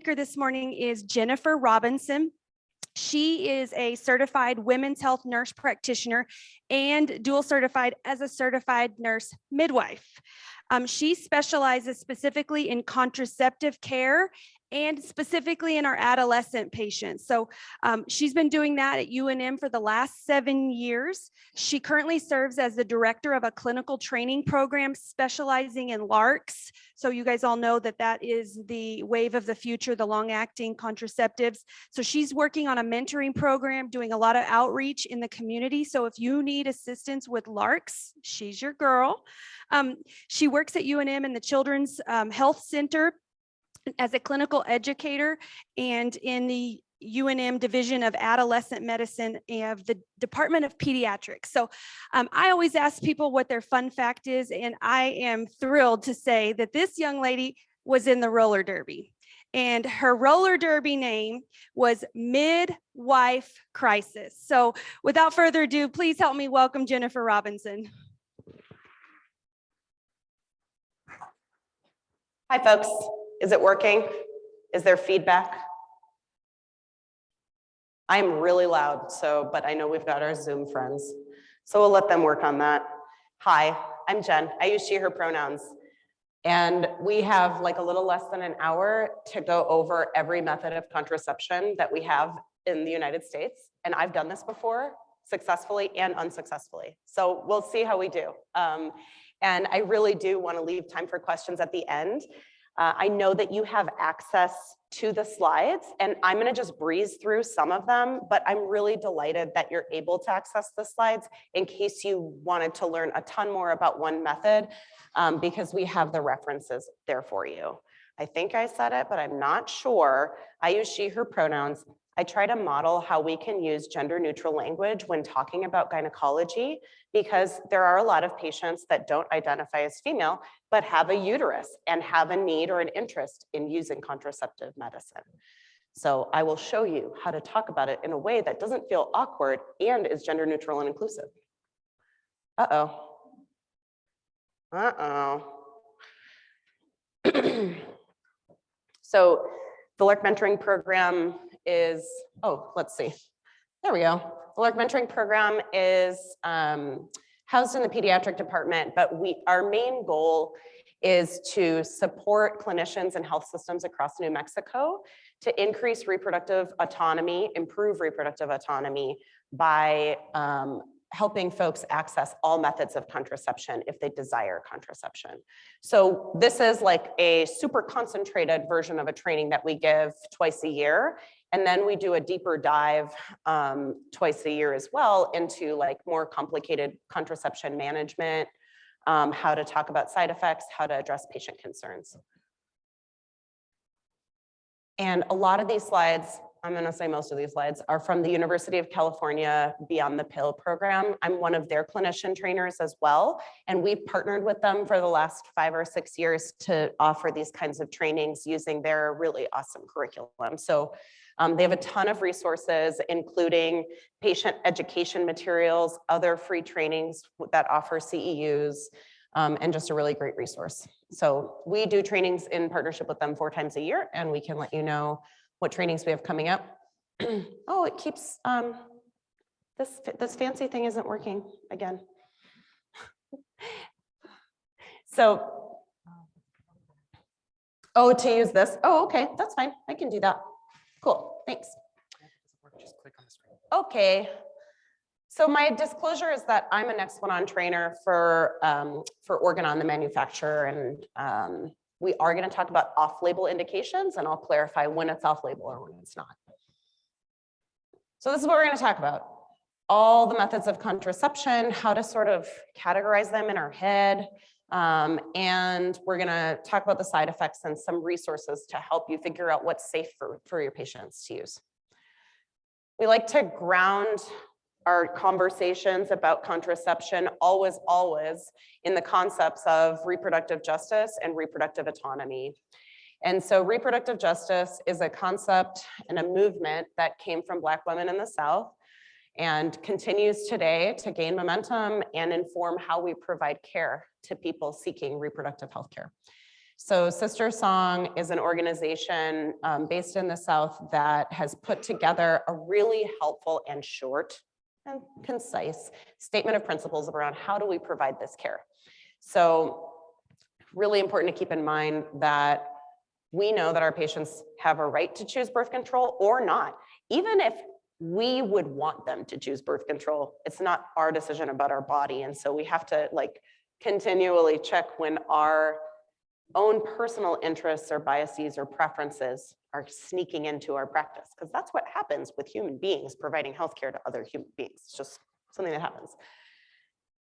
speaker this morning is Jennifer Robinson. She is a certified women's health nurse practitioner and dual certified as a certified nurse midwife. She specializes specifically in contraceptive care and specifically in our adolescent patients. So she's been doing that at UNM for the last 7 years. She currently serves as the director of a clinical training program specializing in LARCs. So you guys all know that that is the wave of the future, the long-acting contraceptives. So she's working on a mentoring program, doing a lot of outreach in the community. So if you need assistance with LARCs, she's your girl. She works at UNM in the Children's Health Center as a clinical educator and in the UNM Division of Adolescent Medicine of the Department of Pediatrics. So I always ask people what their fun fact is, and I am thrilled to say that this young lady was in the roller derby. And her roller derby name was Midwife Crisis. So without further ado, please help me welcome Jennifer Robinson. Hi, folks. Is it working? Is there feedback? I'm really loud, but I know we've got our Zoom friends, so we'll let them work on that. Hi, I'm Jen. I use she, her pronouns. And we have like a little less than an hour to go over every method of contraception that we have in the United States. And I've done this before, successfully and unsuccessfully. So we'll see how we do. And I really do want to leave time for questions at the end. I know that you have access to the slides, and I'm going to just breeze through some of them, but I'm really delighted that you're able to access the slides in case you wanted to learn a ton more about one method, because we have the references there for you. I think I said it, but I'm not sure. I use she, her pronouns. I try to model how we can use gender neutral language when talking about gynecology, because there are a lot of patients that don't identify as female, but have a uterus and have a need or an interest in using contraceptive medicine. So I will show you how to talk about it in a way that doesn't feel awkward and is gender neutral and inclusive. Uh-oh. So the LARC mentoring program is, let's see. There we go. The LARC mentoring program is housed in the pediatric department, but our main goal is to support clinicians and health systems across New Mexico to increase reproductive autonomy, improve reproductive autonomy by helping folks access all methods of contraception if they desire contraception. So this is like a super concentrated version of a training that we give twice a year. And then we do a deeper dive twice a year as well into like more complicated contraception management, how to talk about side effects, how to address patient concerns. And a lot of these slides, I'm going to say most of these slides, are from the University of California Beyond the Pill program. I'm one of their clinician trainers as well. And we've partnered with them for the last 5 or 6 years to offer these kinds of trainings using their really awesome curriculum. So they have a ton of resources, including patient education materials, other free trainings that offer CEUs, and just a really great resource. So we do trainings in partnership with them 4 times a year, and we can let you know what trainings we have coming up. Oh, it keeps, this fancy thing isn't working again. So, to use this. Oh, okay, that's fine. I can do that. Cool, thanks. Just click on the screen. Okay. So my disclosure is that I'm an Explanon trainer for Organon, the manufacturer, and we are going to talk about off-label indications, and I'll clarify when it's off-label or when it's not. So this is what we're going to talk about. All the methods of contraception, how to sort of categorize them in our head, and we're going to talk about the side effects and some resources to help you figure out what's safe for your patients to use. We like to ground our conversations about contraception always in the concepts of reproductive justice and reproductive autonomy. And so reproductive justice is a concept and a movement that came from Black women in the South and continues today to gain momentum and inform how we provide care to people seeking reproductive health care. So Sister Song is an organization based in the South that has put together a really helpful and short and concise statement of principles around how do we provide this care. So really important to keep in mind that we know that our patients have a right to choose birth control or not. Even if we would want them to choose birth control, it's not our decision about our body. And so we have to like continually check when our own personal interests or biases or preferences are sneaking into our practice, because that's what happens with human beings providing healthcare to other human beings. It's just something that happens.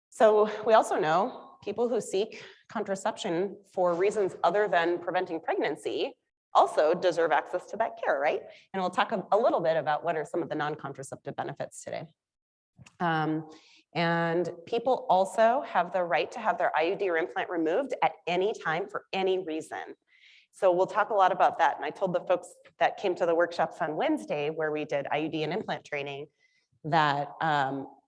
So we also know people who seek contraception for reasons other than preventing pregnancy also deserve access to that care, right? And we'll talk a little bit about what are some of the non-contraceptive benefits today. And people also have the right to have their IUD or implant removed at any time for any reason. So we'll talk a lot about that. And I told the folks that came to the workshops on Wednesday where we did IUD and implant training that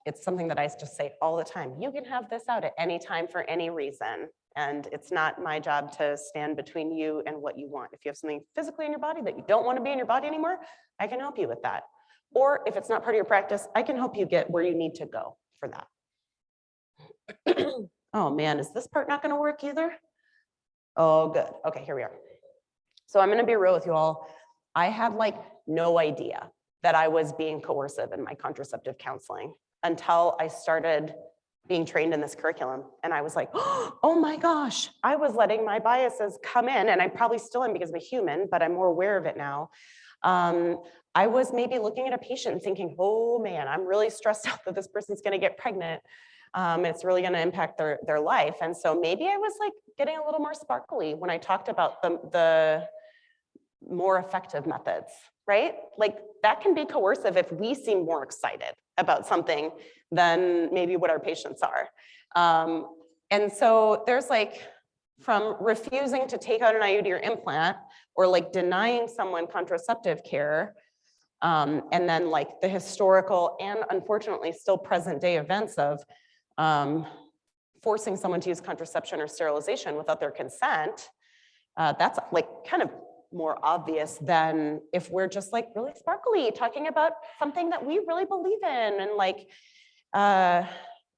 it's something that I just say all the time. You can have this out at any time for any reason. And it's not my job to stand between you and what you want. If you have something physically in your body that you don't want to be in your body anymore, I can help you with that. Or if it's not part of your practice, I can help you get where you need to go for that. Oh man, is this part not going to work either? Oh, good. Okay, here we are. So I'm going to be real with you all. I had like no idea that I was being coercive in my contraceptive counseling until I started being trained in this curriculum. And I was like, oh my gosh, I was letting my biases come in, and I probably still am because I'm a human, but I'm more aware of it now. I was maybe looking at a patient and thinking, oh man, I'm really stressed out that this person's gonna get pregnant. It's really gonna impact their life. And so maybe I was like getting a little more sparkly when I talked about the more effective methods, right? Like that can be coercive if we seem more excited about something than maybe what our patients are. And so there's like, from refusing to take out an IUD or implant, or like denying someone contraceptive care, and then like the historical and unfortunately still present day events of forcing someone to use contraception or sterilization without their consent, that's like kind of more obvious than if we're just like really sparkly talking about something that we really believe in, and like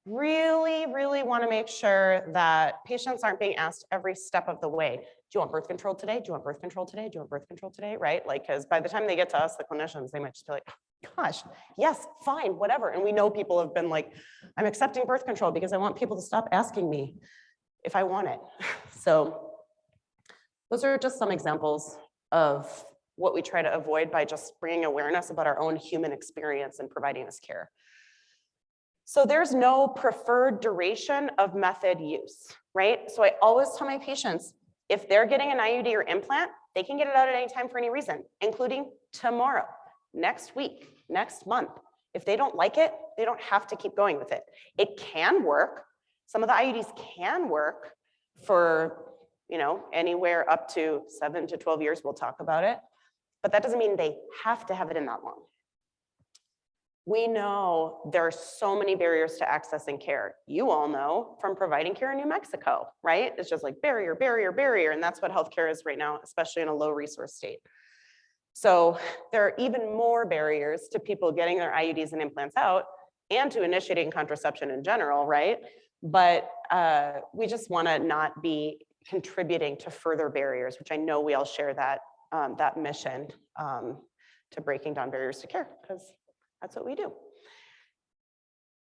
really want to make sure that patients aren't being asked every step of the way, do you want birth control today? Do you want birth control today? Do you want birth control today? Right? Like, because by the time they get to us, the clinicians, they might just be like, gosh, yes, fine, whatever. And we know people have been like, I'm accepting birth control because I want people to stop asking me if I want it. So those are just some examples of what we try to avoid by just bringing awareness about our own human experience in providing this care. So there's no preferred duration of method use, right? So I always tell my patients, if they're getting an IUD or implant, they can get it out at any time for any reason, including tomorrow, next week, next month. If they don't like it, they don't have to keep going with it. It can work. Some of the IUDs can work for, anywhere up to 7 to 12 years. We'll talk about it, but that doesn't mean they have to have it in that long. We know there are so many barriers to accessing care. You all know from providing care in New Mexico, right? It's just like barrier, and that's what healthcare is right now, especially in a low resource state. So there are even more barriers to people getting their IUDs and implants out and to initiating contraception in general, right? But we just wanna not be contributing to further barriers, which I know we all share that, that mission to breaking down barriers to care, because that's what we do.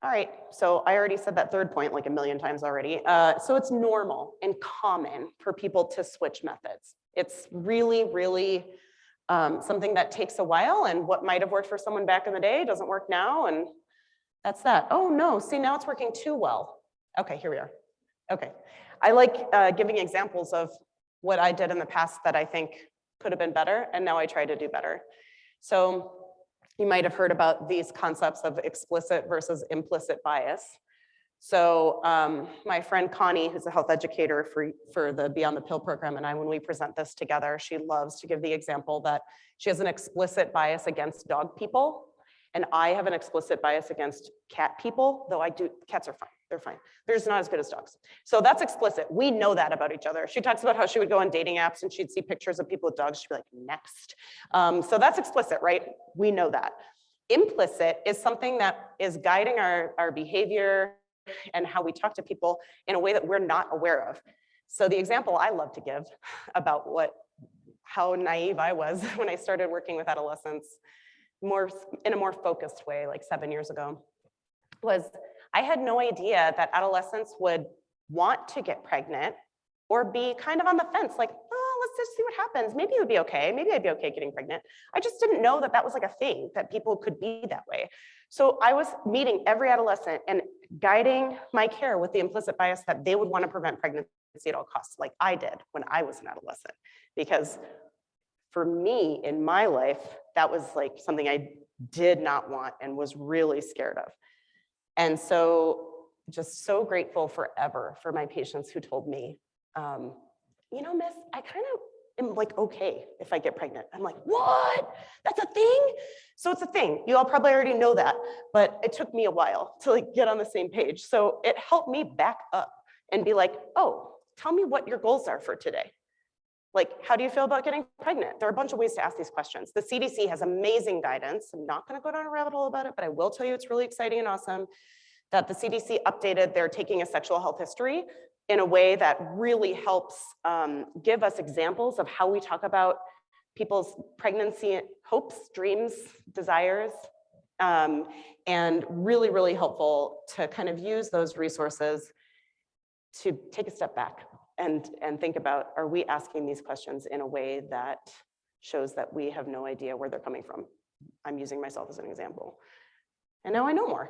All right, so I already said that third point like a million times already. So it's normal and common for people to switch methods. It's really something that takes a while, and what might have worked for someone back in the day doesn't work now, and that's that. Oh no, see, now it's working too well. Okay, here we are. Okay, I like giving examples of what I did in the past that I think could have been better, and now I try to do better. So you might have heard about these concepts of explicit versus implicit bias. So my friend Connie, who's a health educator for the Beyond the Pill program, and I, when we present this together, she loves to give the example that she has an explicit bias against dog people And I have an explicit bias against cat people, though cats are fine, they're fine. They're just not as good as dogs. So that's explicit. We know that about each other. She talks about how she would go on dating apps and she'd see pictures of people with dogs. She'd be like, next. So that's explicit, right? We know that. Implicit is something that is guiding our behavior and how we talk to people in a way that we're not aware of. So the example I love to give about how naive I was when I started working with adolescents in a more focused way, like 7 years ago, was I had no idea that adolescents would want to get pregnant or be kind of on the fence, like, oh, let's just see what happens. Maybe it would be okay. Maybe I'd be okay getting pregnant. I just didn't know that that was like a thing, that people could be that way. So I was meeting every adolescent and guiding my care with the implicit bias that they would want to prevent pregnancy at all costs, like I did when I was an adolescent. Because for me, in my life, that was like something I did not want and was really scared of. And so just so grateful forever for my patients who told me, you know, miss, I kind of am like, okay, if I get pregnant. I'm like, what? That's a thing? So it's a thing. You all probably already know that, but it took me a while to like get on the same page. So it helped me back up and be like, oh, tell me what your goals are for today. Like, how do you feel about getting pregnant? There are a bunch of ways to ask these questions. The CDC has amazing guidance. I'm not going to go down a rabbit hole about it, but I will tell you it's really exciting and awesome that the CDC updated their taking a sexual health history in a way that really helps give us examples of how we talk about people's pregnancy hopes, dreams, desires, and really, really helpful to kind of use those resources to take a step back and think about, are we asking these questions in a way that shows that we have no idea where they're coming from? I'm using myself as an example. And now I know more.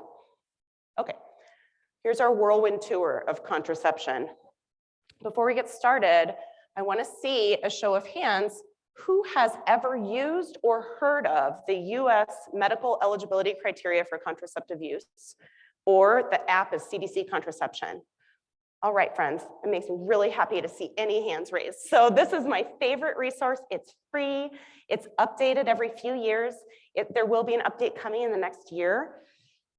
Okay, here's our whirlwind tour of contraception. Before we get started, I want to see a show of hands. Who has ever used or heard of the US medical eligibility criteria for contraceptive use, or the app is CDC Contraception? All right, friends, it makes me really happy to see any hands raised. So this is my favorite resource. It's free. It's updated every few years. There will be an update coming in the next year.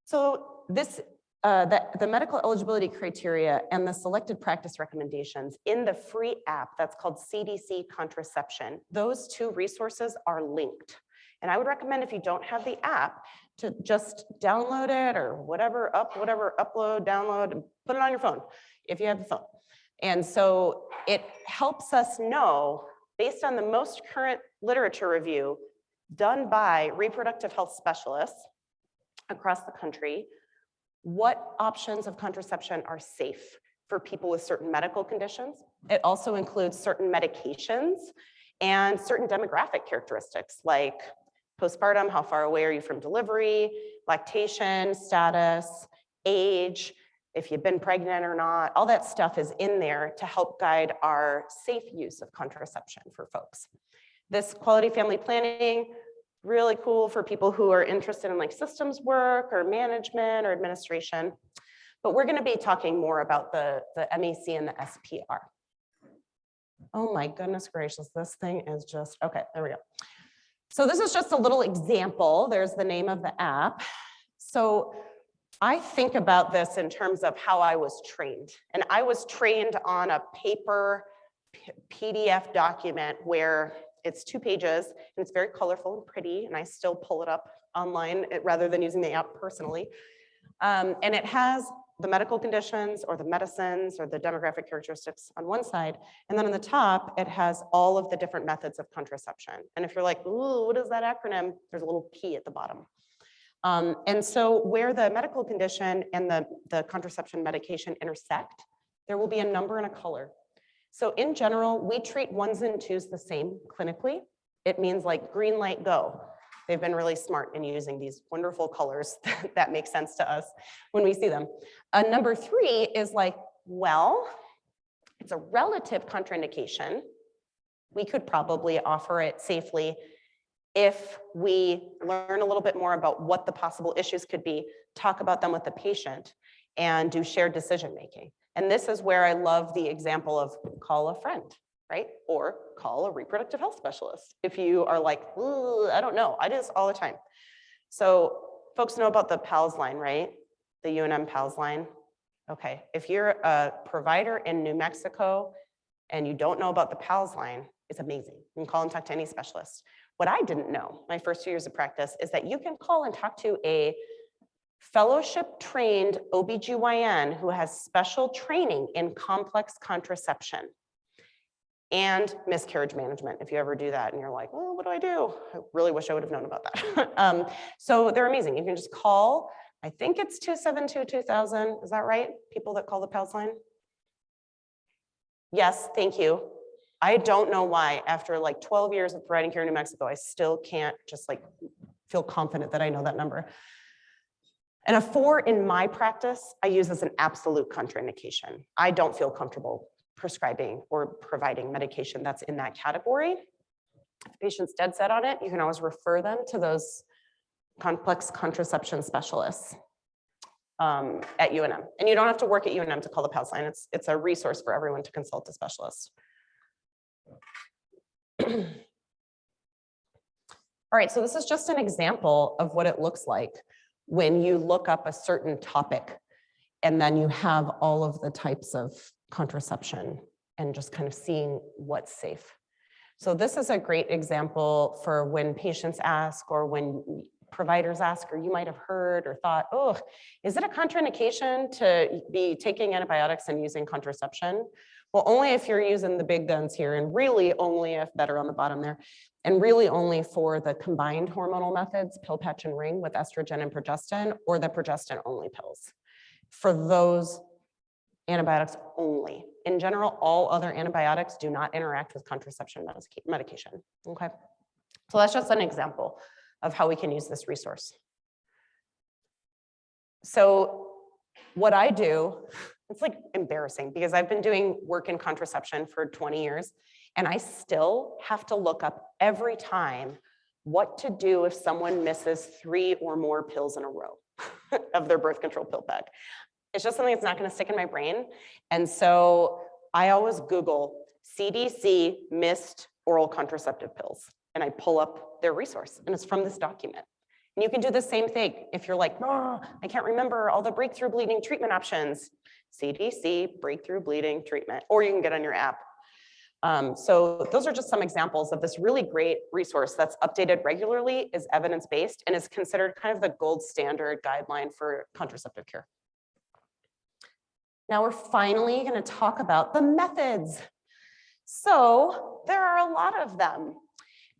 So this, the medical eligibility criteria and the selected practice recommendations in the free app that's called CDC Contraception, those two resources are linked. And I would recommend, if you don't have the app, to just download it or whatever, upload, download, put it on your phone if you have the phone. And so it helps us know, based on the most current literature review done by reproductive health specialists across the country, what options of contraception are safe for people with certain medical conditions. It also includes certain medications and certain demographic characteristics like postpartum, how far away are you from delivery, lactation status, age, if you've been pregnant or not, all that stuff is in there to help guide our safe use of contraception for folks. This quality family planning, really cool for people who are interested in like systems work or management or administration. But we're going to be talking more about the MEC and the SPR. Oh my goodness gracious, this thing is just, okay, there we go. So this is just a little example. There's the name of the app. So I think about this in terms of how I was trained. And I was trained on a paper PDF document where it's 2 pages and it's very colorful and pretty. And I still pull it up online rather than using the app personally. And it has the medical conditions or the medicines or the demographic characteristics on one side. And then on the top, it has all of the different methods of contraception. And if you're like, ooh, what is that acronym? There's a little P at the bottom. And so where the medical condition and the contraception medication intersect, there will be a number and a color. So in general, we treat 1s and 2s the same clinically. It means like green light, go. They've been really smart in using these wonderful colors that make sense to us when we see them. Number 3 is like, well, it's a relative contraindication. We could probably offer it safely if we learn a little bit more about what the possible issues could be, talk about them with the patient, and do shared decision-making. And this is where I love the example of call a friend, right? Or call a reproductive health specialist. If you are like, ooh, I don't know, I do this all the time. So folks know about the PALS line, right? The UNM PALS line. Okay, if you're a provider in New Mexico and you don't know about the PALS line, it's amazing. You can call and talk to any specialist. What I didn't know my first 2 years of practice is that you can call and talk to a fellowship trained OBGYN who has special training in complex contraception and miscarriage management. If you ever do that and you're like, oh, what do I do? I really wish I would have known about that. So they're amazing. You can just call. I think it's 272-2000. Is that right? People that call the PALS line? Yes, thank you. I don't know why after like 12 years of providing care in New Mexico, I still can't just like feel confident that I know that number. And a 4 in my practice, I use as an absolute contraindication. I don't feel comfortable prescribing or providing medication that's in that category. If the patient's dead set on it, you can always refer them to those complex contraception specialists at UNM. And you don't have to work at UNM to call the PALS line. It's a resource for everyone to consult a specialist. All right, so this is just an example of what it looks like when you look up a certain topic and then you have all of the types of contraception and just kind of seeing what's safe. So this is a great example for when patients ask or when providers ask, or you might have heard or thought, oh, is it a contraindication to be taking antibiotics and using contraception? Well, only if you're using the big guns here, and really only if, better on the bottom there, and really only for the combined hormonal methods, pill, patch, and ring with estrogen and progestin, or the progestin only pills. For those antibiotics only. In general, all other antibiotics do not interact with contraception medication, okay? So that's just an example of how we can use this resource. So what I do, it's like embarrassing because I've been doing work in contraception for 20 years and I still have to look up every time what to do if someone misses 3 or more pills in a row of their birth control pill pack. It's just something that's not going to stick in my brain. And so I always Google CDC missed oral contraceptive pills and I pull up their resource and it's from this document. And you can do the same thing if you're like, oh, I can't remember all the breakthrough bleeding treatment options. CDC breakthrough bleeding treatment, or you can get on your app. So those are just some examples of this really great resource that's updated regularly, is evidence-based, and is considered kind of the gold standard guideline for contraceptive care. Now we're finally going to talk about the methods. So there are a lot of them.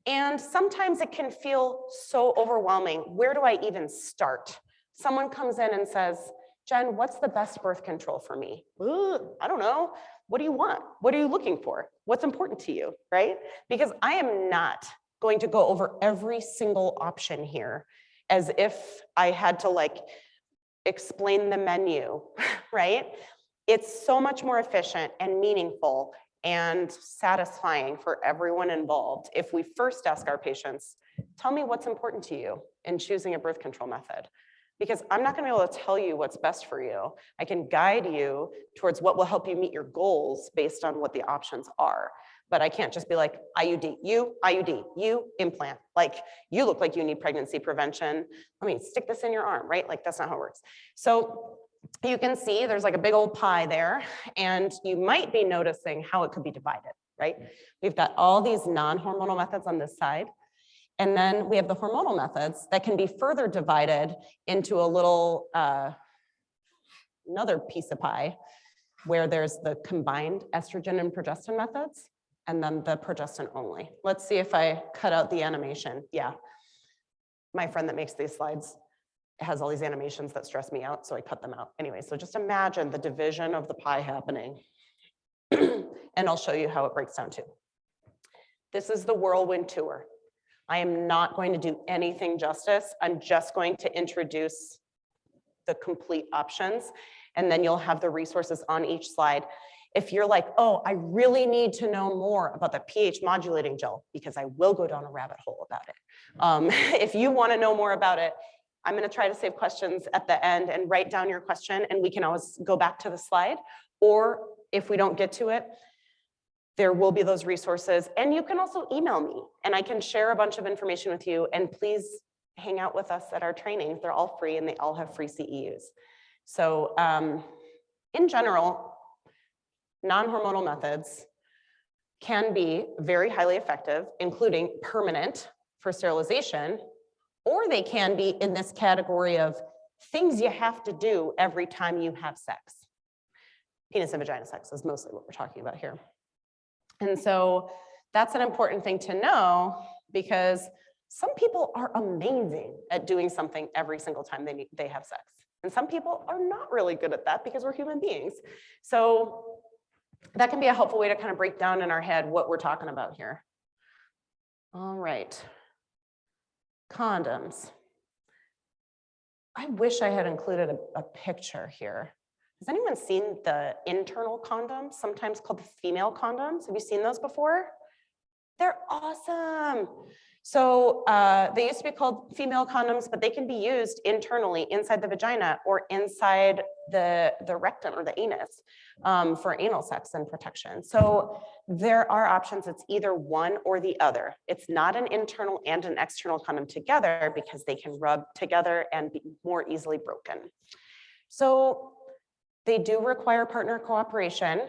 And sometimes it can feel so overwhelming. Where do I even start? Someone comes in and says, Jen, what's the best birth control for me? I don't know. What do you want? What are you looking for? What's important to you, right? Because I am not going to go over every single option here as if I had to like explain the menu, right? It's so much more efficient and meaningful and satisfying for everyone involved if we first ask our patients, tell me what's important to you in choosing a birth control method. Because I'm not going to be able to tell you what's best for you. I can guide you towards what will help you meet your goals based on what the options are. But I can't just be like, IUD, you implant. Like, you look like you need pregnancy prevention. Let me stick this in your arm, right? Like, that's not how it works. So you can see there's like a big old pie there, and you might be noticing how it could be divided, right? We've got all these non-hormonal methods on this side. And then we have the hormonal methods that can be further divided into a little, another piece of pie where there's the combined estrogen and progestin methods, and then the progestin only. Let's see if I cut out the animation. Yeah, my friend that makes these slides has all these animations that stress me out, so I cut them out. Anyway, so just imagine the division of the pie happening. And I'll show you how it breaks down too. This is the whirlwind tour. I am not going to do anything justice. I'm just going to introduce the complete options, and then you'll have the resources on each slide. If you're like, oh, I really need to know more about the pH modulating gel, because I will go down a rabbit hole about it. If you want to know more about it, I'm going to try to save questions at the end and write down your question, and we can always go back to the slide. Or if we don't get to it, there will be those resources. And you can also email me, and I can share a bunch of information with you. And please hang out with us at our trainings. They're all free and they all have free CEUs. So in general, non-hormonal methods can be very highly effective, including permanent for sterilization, or they can be in this category of things you have to do every time you have sex. Penis and vagina sex is mostly what we're talking about here. And so that's an important thing to know, because some people are amazing at doing something every single time they have sex. And some people are not really good at that because we're human beings. So that can be a helpful way to kind of break down in our head what we're talking about here. All right. Condoms. I wish I had included a picture here. Has anyone seen the internal condoms, sometimes called the female condoms? Have you seen those before? They're awesome. So they used to be called female condoms, but they can be used internally inside the vagina or inside the rectum or the anus for anal sex and protection. So there are options. It's either one or the other. It's not an internal and an external condom together because they can rub together and be more easily broken. So they do require partner cooperation.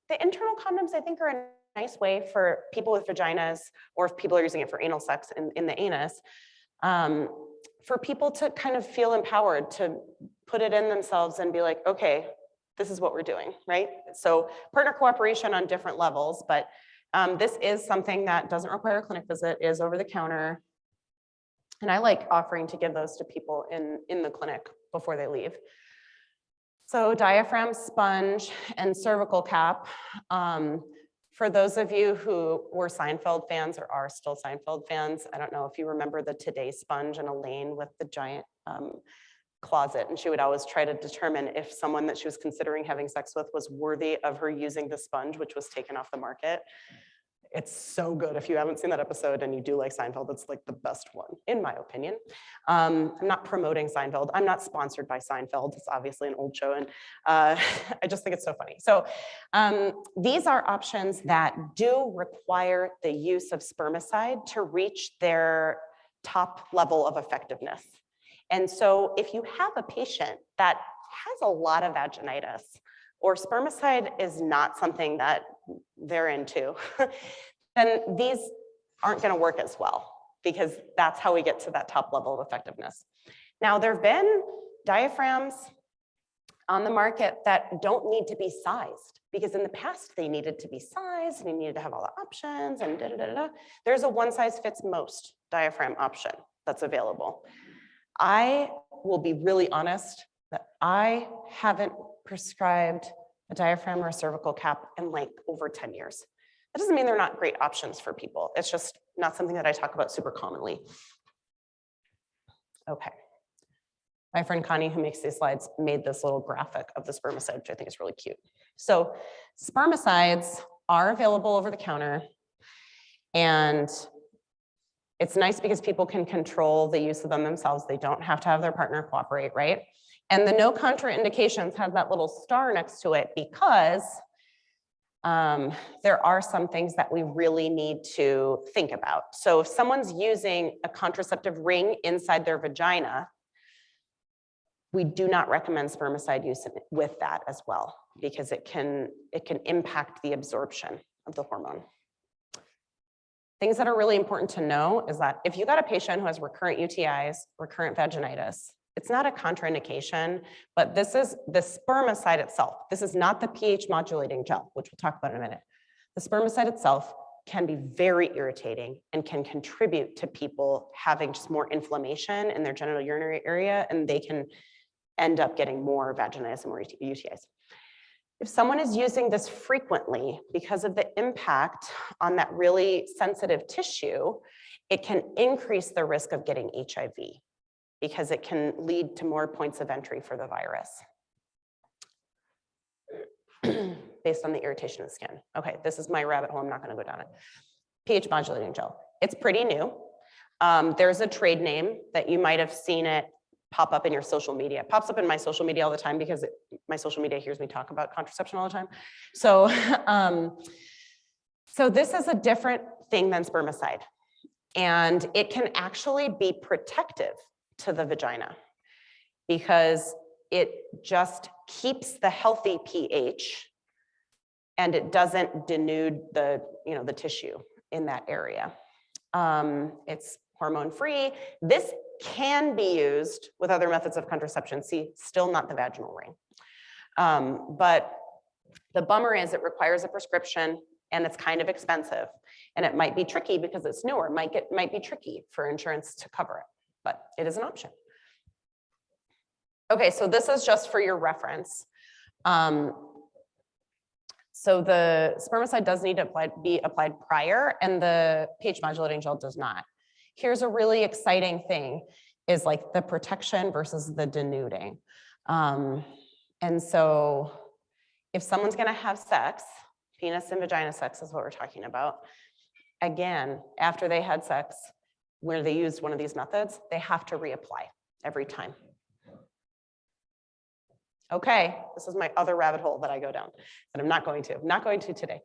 The internal condoms, I think, are a nice way for people with vaginas, or if people are using it for anal sex in the anus, for people to kind of feel empowered to put it in themselves and be like, okay, this is what we're doing, right? So partner cooperation on different levels, but this is something that doesn't require a clinic visit, is over the counter. And I like offering to give those to people in the clinic before they leave. So diaphragm, sponge, and cervical cap. For those of you who were Seinfeld fans or are still Seinfeld fans, I don't know if you remember the Today sponge and Elaine with the giant closet, and she would always try to determine if someone that she was considering having sex with was worthy of her using the sponge, which was taken off the market. It's so good. If you haven't seen that episode and you do like Seinfeld, it's like the best one, in my opinion. I'm not promoting Seinfeld. I'm not sponsored by Seinfeld. It's obviously an old show, and I just think it's so funny. So these are options that do require the use of spermicide to reach their top level of effectiveness. And so if you have a patient that has a lot of vaginitis, or spermicide is not something that they're into, then these aren't going to work as well, because that's how we get to that top level of effectiveness. Now, there have been diaphragms on the market that don't need to be sized, because in the past they needed to be sized and you needed to have all the options and da da da da. There's a one size fits most diaphragm option that's available. I will be really honest that I haven't prescribed a diaphragm or a cervical cap in like over 10 years. That doesn't mean they're not great options for people. It's just not something that I talk about super commonly. Okay. My friend Connie, who makes these slides, made this little graphic of the spermicide, which I think is really cute. So spermicides are available over the counter, and it's nice because people can control the use of them themselves. They don't have to have their partner cooperate, right? And the no contraindications has that little star next to it because there are some things that we really need to think about. So if someone's using a contraceptive ring inside their vagina, we do not recommend spermicide use with that as well, because it can impact the absorption of the hormone. Things that are really important to know is that if you got a patient who has recurrent UTIs, recurrent vaginitis, it's not a contraindication, but this is the spermicide itself. This is not the pH modulating gel, which we'll talk about in a minute. The spermicide itself can be very irritating and can contribute to people having just more inflammation in their genital urinary area, and they can end up getting more vaginitis and more UTIs. If someone is using this frequently because of the impact on that really sensitive tissue, it can increase the risk of getting HIV, because it can lead to more points of entry for the virus based on the irritation of the skin. Okay, this is my rabbit hole. I'm not going to go down it. pH modulating gel. It's pretty new. There's a trade name that you might have seen it pop up in your social media. It pops up in my social media all the time because my social media hears me talk about contraception all the time. So, so this is a different thing than spermicide. And it can actually be protective to the vagina because it just keeps the healthy pH and it doesn't denude the, the tissue in that area. It's hormone-free. This can be used with other methods of contraception. See, still not the vaginal ring. But the bummer is it requires a prescription and it's kind of expensive. And it might be tricky because it's newer. Might be tricky for insurance to cover it, but it is an option. Okay, so this is just for your reference. So the spermicide does need to be applied prior and the pH modulating gel does not. Here's a really exciting thing is like the protection versus the denuding. And so if someone's gonna have sex, penis and vagina sex is what we're talking about. Again, after they had sex, where they used one of these methods, they have to reapply every time. Okay, this is my other rabbit hole that I go down, that I'm not going to today.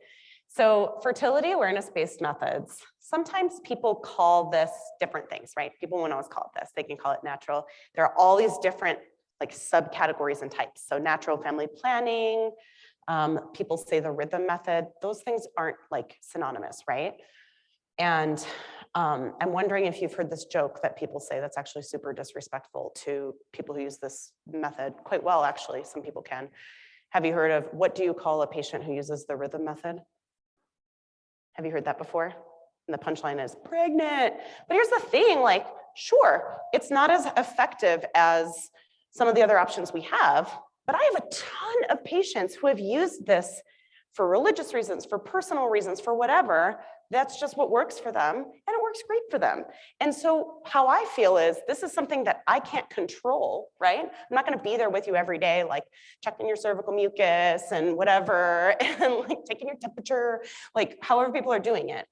So fertility awareness-based methods, sometimes people call this different things, right? People won't always call it this. They can call it natural. There are all these different like subcategories and types. So natural family planning, people say the rhythm method, those things aren't like synonymous, right? And I'm wondering if you've heard this joke that people say that's actually super disrespectful to people who use this method quite well, actually, some people can. Have you heard of, what do you call a patient who uses the rhythm method? Have you heard that before? And the punchline is pregnant. But here's the thing, like, sure, it's not as effective as some of the other options we have, but I have a ton of patients who have used this for religious reasons, for personal reasons, for whatever. That's just what works for them, and it works great for them. And so how I feel is this is something that I can't control, right? I'm not gonna be there with you every day, like checking your cervical mucus and whatever, and like taking your temperature, like however people are doing it.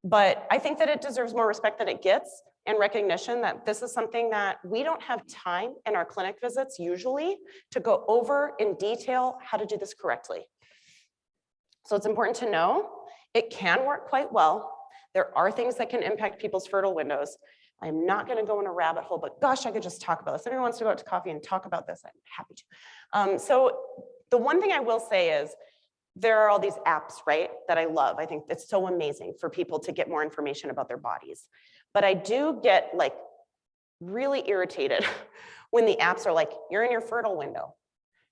But I think that it deserves more respect than it gets, and recognition that this is something that we don't have time in our clinic visits usually to go over in detail how to do this correctly. So it's important to know it can work quite well. There are things that can impact people's fertile windows. I'm not going to go in a rabbit hole, but gosh, I could just talk about this. If anyone wants to go out to coffee and talk about this, I'm happy to. So the one thing I will say is there are all these apps, right, that I love. I think it's so amazing for people to get more information about their bodies. But I do get like really irritated when the apps are like, you're in your fertile window.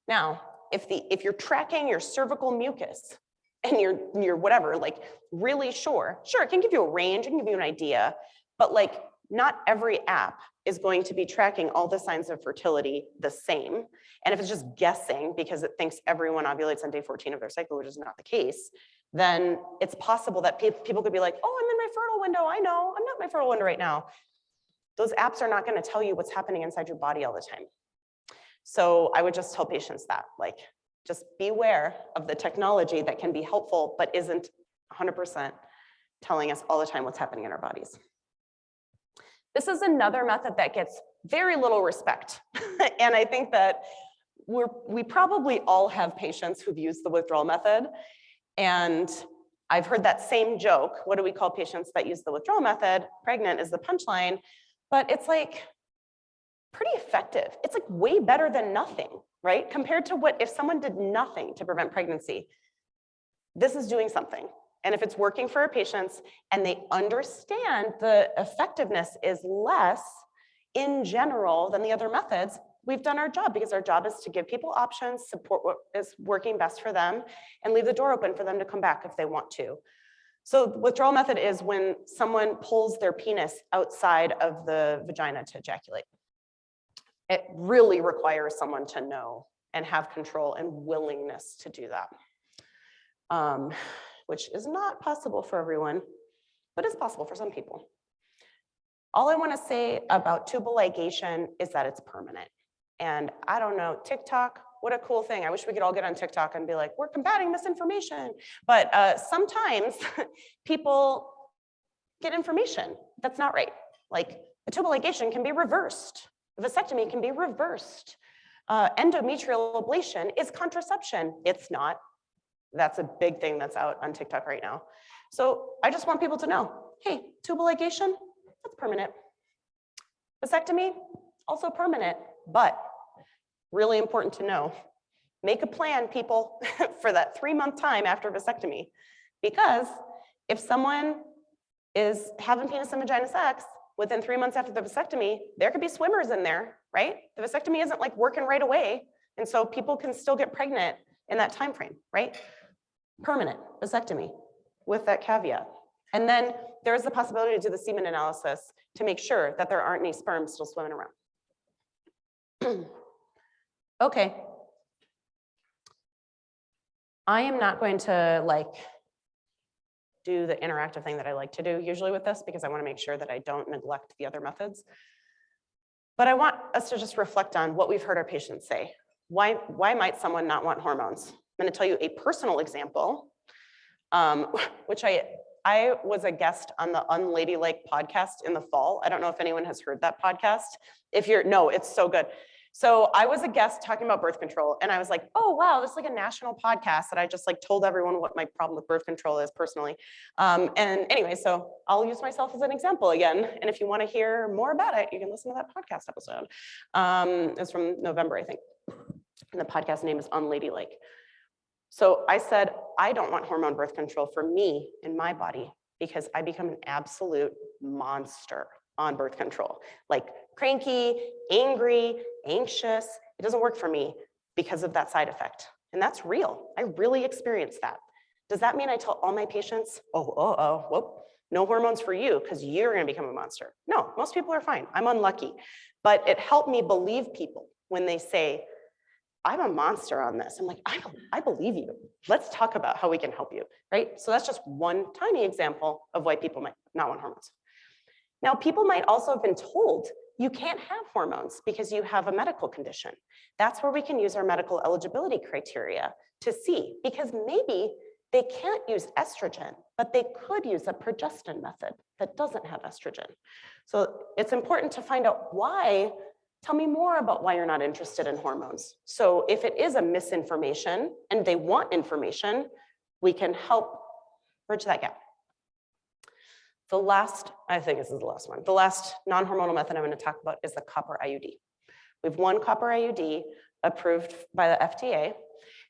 Now, if you're tracking your cervical mucus, and you're whatever, like really sure, it can give you a range, it can give you an idea, but like not every app is going to be tracking all the signs of fertility the same. And if it's just guessing because it thinks everyone ovulates on day 14 of their cycle, which is not the case, then it's possible that people could be like, oh, I'm in my fertile window, I know, I'm not in my fertile window right now. Those apps are not gonna tell you what's happening inside your body all the time. So I would just tell patients that, like, just beware of the technology that can be helpful, but isn't 100% telling us all the time what's happening in our bodies. This is another method that gets very little respect. And I think that we probably all have patients who've used the withdrawal method. And I've heard that same joke. What do we call patients that use the withdrawal method? Pregnant is the punchline, but it's like pretty effective. It's like way better than nothing, right? Compared to what if someone did nothing to prevent pregnancy. This is doing something. And if it's working for our patients and they understand the effectiveness is less in general than the other methods, we've done our job, because our job is to give people options, support what is working best for them, and leave the door open for them to come back if they want to. So the withdrawal method is when someone pulls their penis outside of the vagina to ejaculate. It really requires someone to know and have control and willingness to do that, which is not possible for everyone, but is possible for some people. All I want to say about tubal ligation is that it's permanent. And I don't know, TikTok, what a cool thing. I wish we could all get on TikTok and be like, we're combating misinformation. But sometimes people get information that's not right. Like a tubal ligation can be reversed. Vasectomy can be reversed. Endometrial ablation is contraception. It's not. That's a big thing that's out on TikTok right now. So I just want people to know, hey, tubal ligation, that's permanent. Vasectomy, also permanent, but really important to know, make a plan, people, for that 3-month time after vasectomy. Because if someone is having penis and vagina sex within 3 months after the vasectomy, there could be swimmers in there, right? The vasectomy isn't like working right away. And so people can still get pregnant in that time frame, right? Permanent vasectomy with that caveat. And then there's the possibility to do the semen analysis to make sure that there aren't any sperm still swimming around. Okay. I am not going to like do the interactive thing that I like to do usually with this because I want to make sure that I don't neglect the other methods. But I want us to just reflect on what we've heard our patients say. Why might someone not want hormones? I'm going to tell you a personal example, which I was a guest on the Unladylike podcast in the fall. I don't know if anyone has heard that podcast. No, it's so good. So I was a guest talking about birth control, and I was like, oh, wow, this is like a national podcast that I just like told everyone what my problem with birth control is personally. And anyway, so I'll use myself as an example again. And if you want to hear more about it, you can listen to that podcast episode. It's from November, I think. And the podcast name is Unladylike. So I said, I don't want hormone birth control for me in my body because I become an absolute monster on birth control. Like cranky, angry, anxious. It doesn't work for me because of that side effect. And that's real. I really experienced that. Does that mean I tell all my patients, whoop, no hormones for you because you're going to become a monster? No, most people are fine. I'm unlucky. But it helped me believe people when they say, I'm a monster on this. I'm like, I believe you. Let's talk about how we can help you, right? So that's just one tiny example of why people might not want hormones. Now, people might also have been told you can't have hormones because you have a medical condition. That's where we can use our medical eligibility criteria to see, because maybe they can't use estrogen, but they could use a progestin method that doesn't have estrogen. So it's important to find out why. Tell me more about why you're not interested in hormones. So if it is a misinformation and they want information, we can help bridge that gap. The last, I think this is the last one. The last non-hormonal method I'm going to talk about is the copper IUD. We have one copper IUD approved by the FDA.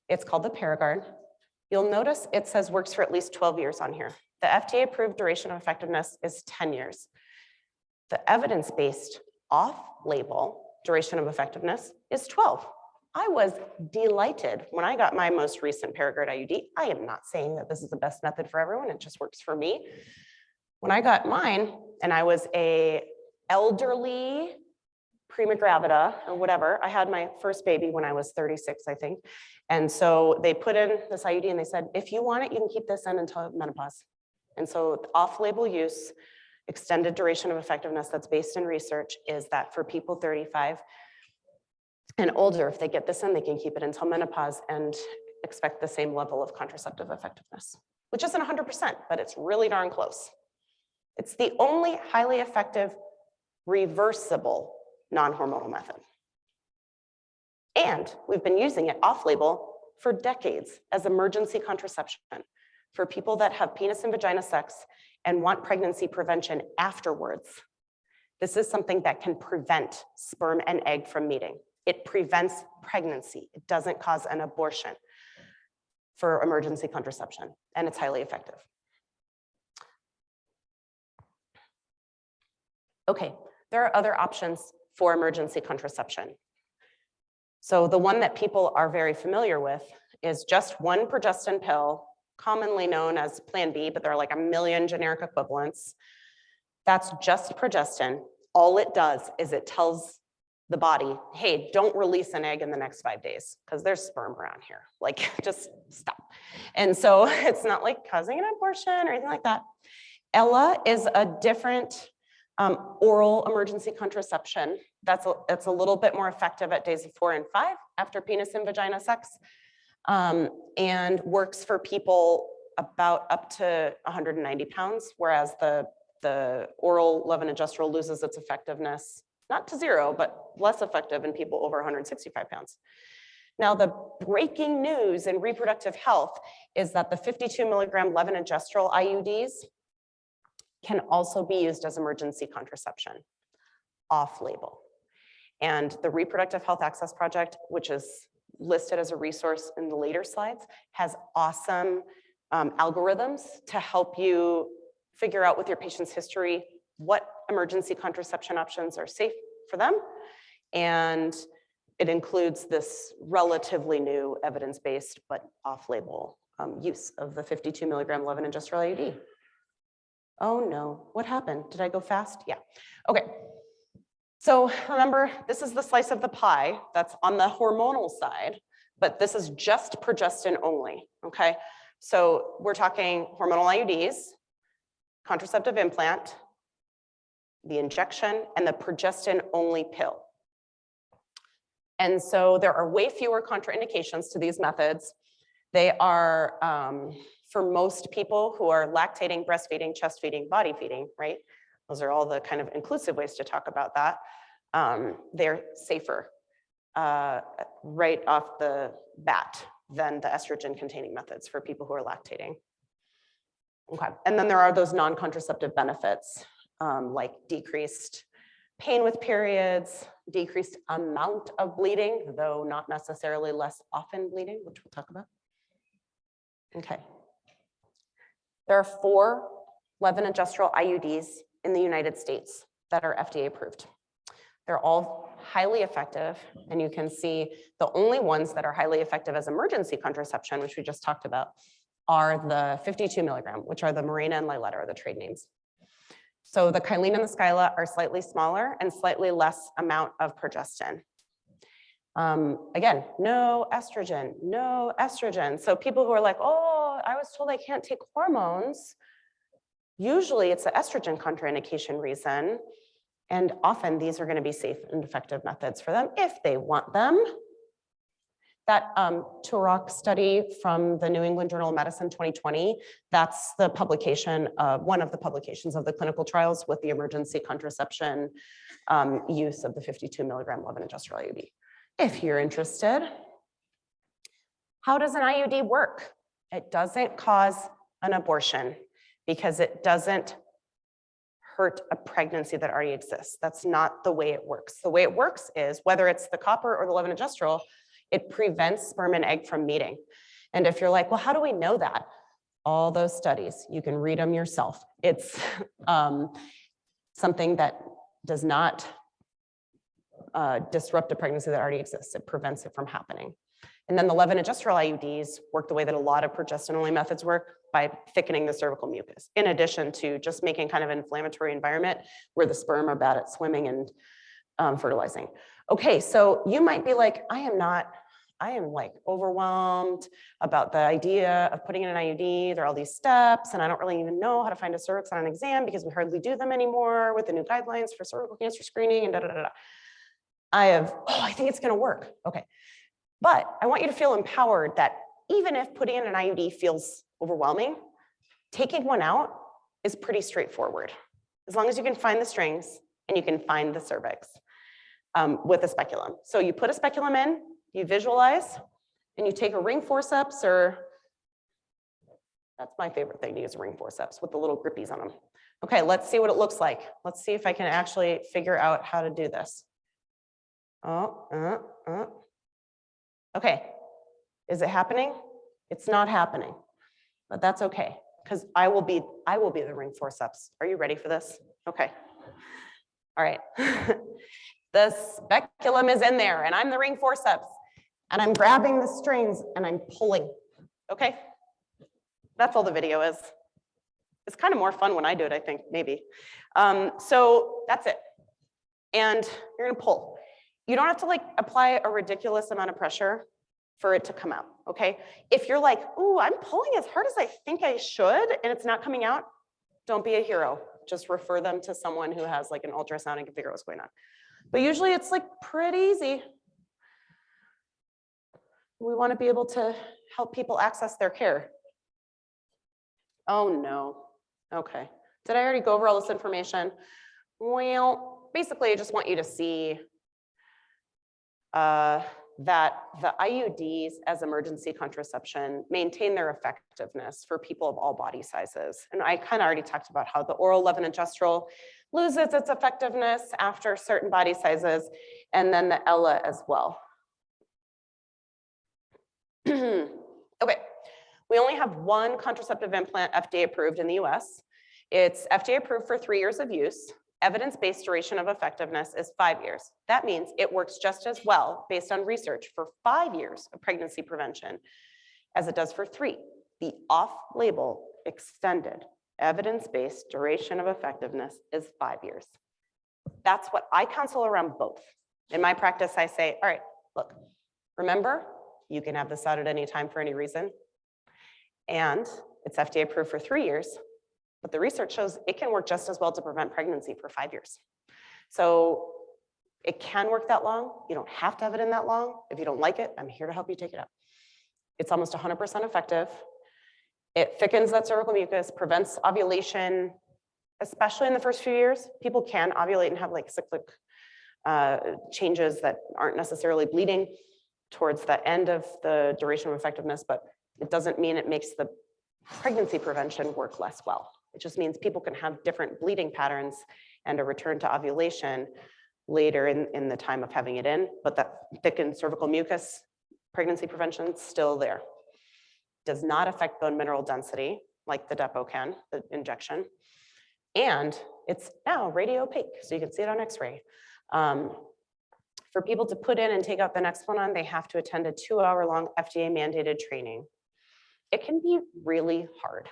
It's called the Paragard. You'll notice it says works for at least 12 years on here. The FDA approved duration of effectiveness is 10 years. The evidence-based off-label duration of effectiveness is 12. I was delighted when I got my most recent Paragard IUD. I am not saying that this is the best method for everyone. It just works for me. When I got mine, and I was a elderly prima gravida or whatever, I had my first baby when I was 36, I think. And so they put in this IUD and they said, if you want it, you can keep this in until menopause. And so off-label use, extended duration of effectiveness that's based in research is that for people 35 and older, if they get this in, they can keep it until menopause and expect the same level of contraceptive effectiveness, which isn't 100%, but it's really darn close. It's the only highly effective reversible non-hormonal method. And we've been using it off-label for decades as emergency contraception for people that have penis and vagina sex and want pregnancy prevention afterwards. This is something that can prevent sperm and egg from meeting. It prevents pregnancy. It doesn't cause an abortion for emergency contraception, and it's highly effective. Okay, there are other options for emergency contraception. So the one that people are very familiar with is just one progestin pill, commonly known as Plan B, but there are like a million generic equivalents. That's just progestin. All it does is it tells the body, hey, don't release an egg in the next 5 days because there's sperm around here. Like, just stop. And so it's not like causing an abortion or anything like that. Ella is a different oral emergency contraception. It's a little bit more effective at days 4 and 5 after penis and vagina sex, and works for people about up to 190 pounds, whereas the oral levonorgestrel loses its effectiveness, not to 0, but less effective in people over 165 pounds. Now, the breaking news in reproductive health is that the 52 milligram levonorgestrel IUDs can also be used as emergency contraception, off-label. And the Reproductive Health Access Project, which is listed as a resource in the later slides, has awesome algorithms to help you figure out with your patient's history what emergency contraception options are safe for them. And it includes this relatively new evidence-based but off-label use of the 52 milligram levonorgestrel IUD. Oh no, what happened? Did I go fast? Yeah, okay. So remember, this is the slice of the pie that's on the hormonal side, but this is just progestin only, okay? So we're talking hormonal IUDs, contraceptive implant, the injection, and the progestin only pill. And so there are way fewer contraindications to these methods. They are, for most people who are lactating, breastfeeding, chest feeding, body feeding, right? Those are all the kind of inclusive ways to talk about that. They're safer right off the bat than the estrogen-containing methods for people who are lactating. Okay, and then there are those non-contraceptive benefits, like decreased pain with periods, decreased amount of bleeding, though not necessarily less often bleeding, which we'll talk about. Okay. There are 4 levonorgestrel IUDs in the United States that are FDA approved. They're all highly effective, and you can see the only ones that are highly effective as emergency contraception, which we just talked about, are the 52 milligram, which are the Mirena and Liletta are the trade names. So the Kylene and the Skyla are slightly smaller and slightly less amount of progestin. Again, no estrogen, no estrogen. So people who are like, oh, I was told I can't take hormones. Usually it's the estrogen contraindication reason. And often these are going to be safe and effective methods for them if they want them. That Turok study from the New England Journal of Medicine 2020, that's the publication, one of the publications of the clinical trials with the emergency contraception use of the 52 milligram levonorgestrel IUD. If you're interested. How does an IUD work? It doesn't cause an abortion because it doesn't hurt a pregnancy that already exists. That's not the way it works. The way it works is whether it's the copper or the levonorgestrel, it prevents sperm and egg from meeting. And if you're like, well, how do we know that? All those studies, you can read them yourself. It's something that does not disrupt a pregnancy that already exists. It prevents it from happening. And then the levonorgestrel IUDs work the way that a lot of progestin-only methods work, by thickening the cervical mucus, in addition to just making kind of an inflammatory environment where the sperm are bad at swimming and fertilizing. Okay, so you might be like, I am like overwhelmed about the idea of putting in an IUD. There are all these steps, and I don't really even know how to find a cervix on an exam because we hardly do them anymore with the new guidelines for cervical cancer screening and da-da-da-da. I think it's gonna work. Okay, but I want you to feel empowered that even if putting in an IUD feels overwhelming, taking one out is pretty straightforward. As long as you can find the strings and you can find the cervix with a speculum. So you put a speculum in, you visualize, and you take a ring forceps, or that's my favorite thing to use, a ring forceps with the little grippies on them. Okay, let's see what it looks like. Let's see if I can actually figure out how to do this. Okay, is it happening? It's not happening. But that's okay, because I will be the ring forceps. Are you ready for this? Okay. All right. The speculum is in there, and I'm the ring forceps, and I'm grabbing the strings, and I'm pulling. Okay? That's all the video is. It's kind of more fun when I do it, I think, maybe. So that's it. And you're gonna pull. You don't have to like apply a ridiculous amount of pressure for it to come out, okay? If you're like, ooh, I'm pulling as hard as I think I should and it's not coming out, don't be a hero. Just refer them to someone who has like an ultrasound and can figure out what's going on. But usually it's like pretty easy. We want to be able to help people access their care. Oh no, okay. Did I already go over all this information? Well, basically I just want you to see that the IUDs as emergency contraception maintain their effectiveness for people of all body sizes. And I kind of already talked about how the oral levonorgestrel loses its effectiveness after certain body sizes, and then the Ella as well. Okay, we only have one contraceptive implant FDA approved in the US. It's FDA approved for 3 years of use. Evidence-based duration of effectiveness is 5 years. That means it works just as well based on research for 5 years of pregnancy prevention as it does for 3. The off-label extended evidence-based duration of effectiveness is 5 years. That's what I counsel around both. In my practice, I say, all right, look, remember, you can have this out at any time for any reason. And it's FDA approved for 3 years. But the research shows it can work just as well to prevent pregnancy for 5 years. So it can work that long. You don't have to have it in that long. If you don't like it, I'm here to help you take it out. It's almost 100% effective. It thickens that cervical mucus, prevents ovulation, especially in the first few years. People can ovulate and have like cyclic changes that aren't necessarily bleeding towards the end of the duration of effectiveness, but it doesn't mean it makes the pregnancy prevention work less well. It just means people can have different bleeding patterns and a return to ovulation later in the time of having it in, but that thickened cervical mucus pregnancy prevention is still there. Does not affect bone mineral density like the depot can, the injection. And it's now radio opaque, so you can see it on X-ray. For people to put in and take out the next one on, they have to attend a 2-hour-long FDA mandated training. It can be really hard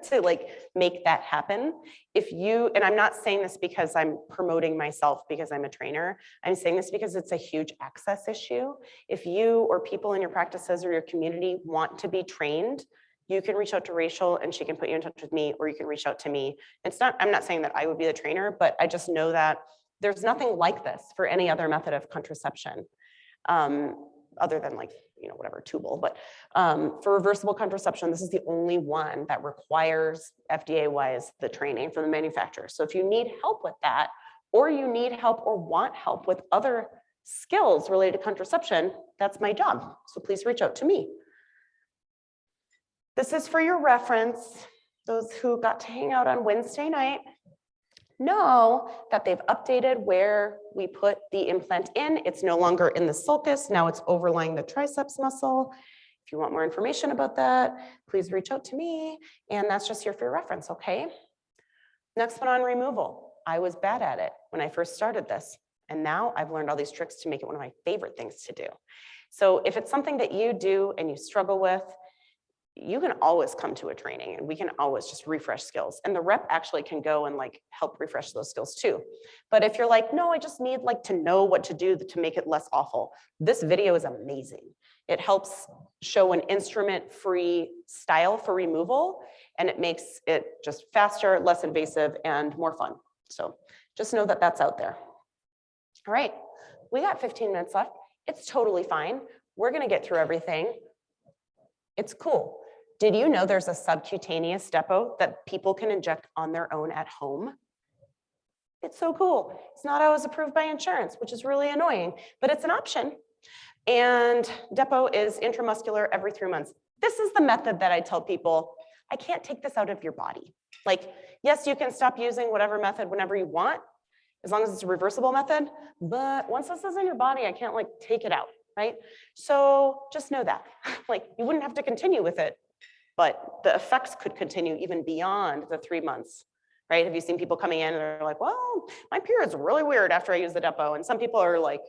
to like make that happen. If you, and I'm not saying this because I'm promoting myself because I'm a trainer, I'm saying this because it's a huge access issue. If you or people in your practices or your community want to be trained, you can reach out to Rachel and she can put you in touch with me, or you can reach out to me. It's not, I'm not saying that I would be the trainer, but I just know that there's nothing like this for any other method of contraception, other than like, you know, whatever, tubal, but for reversible contraception, this is the only one that requires FDA-wise the training from the manufacturer. So if you need help with that, or you need help or want help with other skills related to contraception, that's my job. So please reach out to me. This is for your reference. Those who got to hang out on Wednesday night know that they've updated where we put the implant in. It's no longer in the sulcus. Now it's overlying the triceps muscle. If you want more information about that, please reach out to me. And that's just here for your reference, okay? Next one on removal. I was bad at it when I first started this. And now I've learned all these tricks to make it one of my favorite things to do. So if it's something that you do and you struggle with, you can always come to a training and we can always just refresh skills. And the rep actually can go and like help refresh those skills too. But if you're like, no, I just need like to know what to do to make it less awful, this video is amazing. It helps show an instrument-free style for removal, and it makes it just faster, less invasive, and more fun. So just know that that's out there. All right, we got 15 minutes left. It's totally fine. We're gonna get through everything. It's cool. Did you know there's a subcutaneous depot that people can inject on their own at home? It's so cool. It's not always approved by insurance, which is really annoying, but it's an option. And depot is intramuscular every 3 months. This is the method that I tell people, I can't take this out of your body. Like, yes, you can stop using whatever method whenever you want, as long as it's a reversible method, but once this is in your body, I can't like take it out, right? So just know that, like you wouldn't have to continue with it, but the effects could continue even beyond the 3 months, right? Have you seen people coming in and they're like, well, my period's really weird after I use the depot. And some people are like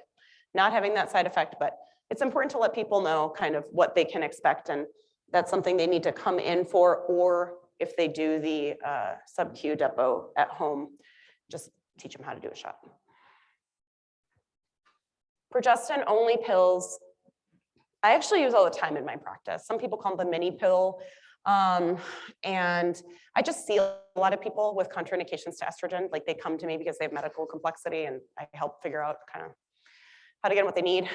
not having that side effect, but it's important to let people know kind of what they can expect. And that's something they need to come in for, or if they do the sub-Q depot at home, just teach them how to do a shot. Progestin only pills, I actually use all the time in my practice. Some people call them the Minipill. And I just see a lot of people with contraindications to estrogen, like they come to me because they have medical complexity and I help figure out kind of how to get them what they need.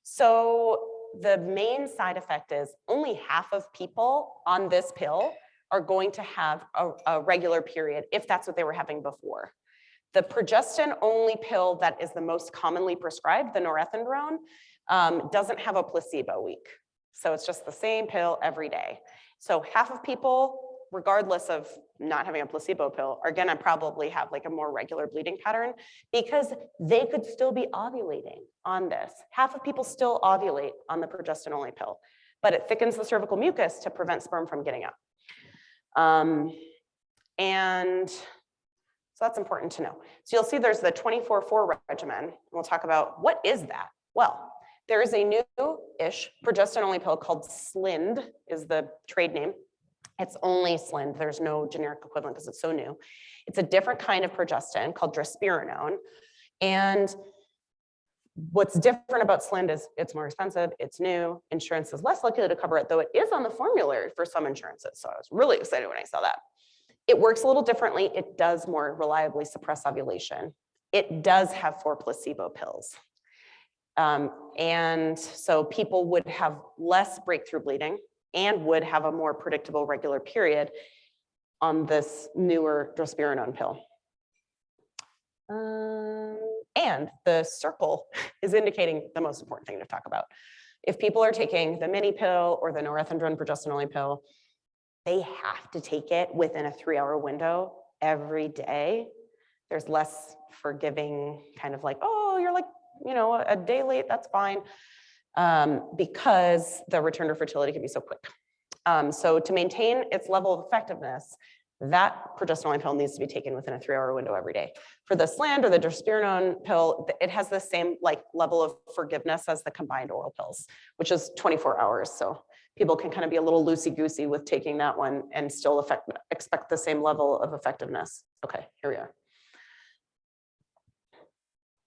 So the main side effect is only half of people on this pill are going to have a regular period if that's what they were having before. The progestin only pill that is the most commonly prescribed, the norethindrone, doesn't have a placebo week. So it's just the same pill every day. So half of people, regardless of not having a placebo pill, are gonna probably have like a more regular bleeding pattern because they could still be ovulating on this. Half of people still ovulate on the progestin-only pill, but it thickens the cervical mucus to prevent sperm from getting up. And so that's important to know. So you'll see there's the 24/4 regimen. We'll talk about what is that? Well, there is a new-ish progestin-only pill called Slind is the trade name. It's only Slind. There's no generic equivalent because it's so new. It's a different kind of progestin called drospirenone. And what's different about Slind is it's more expensive, it's new, insurance is less likely to cover it, though it is on the formulary for some insurances. So I was really excited when I saw that. It works a little differently. It does more reliably suppress ovulation. It does have 4 placebo pills. And so people would have less breakthrough bleeding and would have a more predictable regular period on this newer drospirenone pill. And the circle is indicating the most important thing to talk about. If people are taking the Minipill or the norethindrone progestin-only pill, they have to take it within a 3-hour window every day. There's less forgiving kind of like, oh, you're like, you know, a day late, that's fine. Because the return to fertility can be so quick. So to maintain its level of effectiveness, that progestin-only pill needs to be taken within a 3-hour window every day. For the Slind or the drospirenone pill, it has the same like level of forgiveness as the combined oral pills, which is 24 hours. So people can kind of be a little loosey-goosey with taking that one and still expect the same level of effectiveness. Okay, here we are.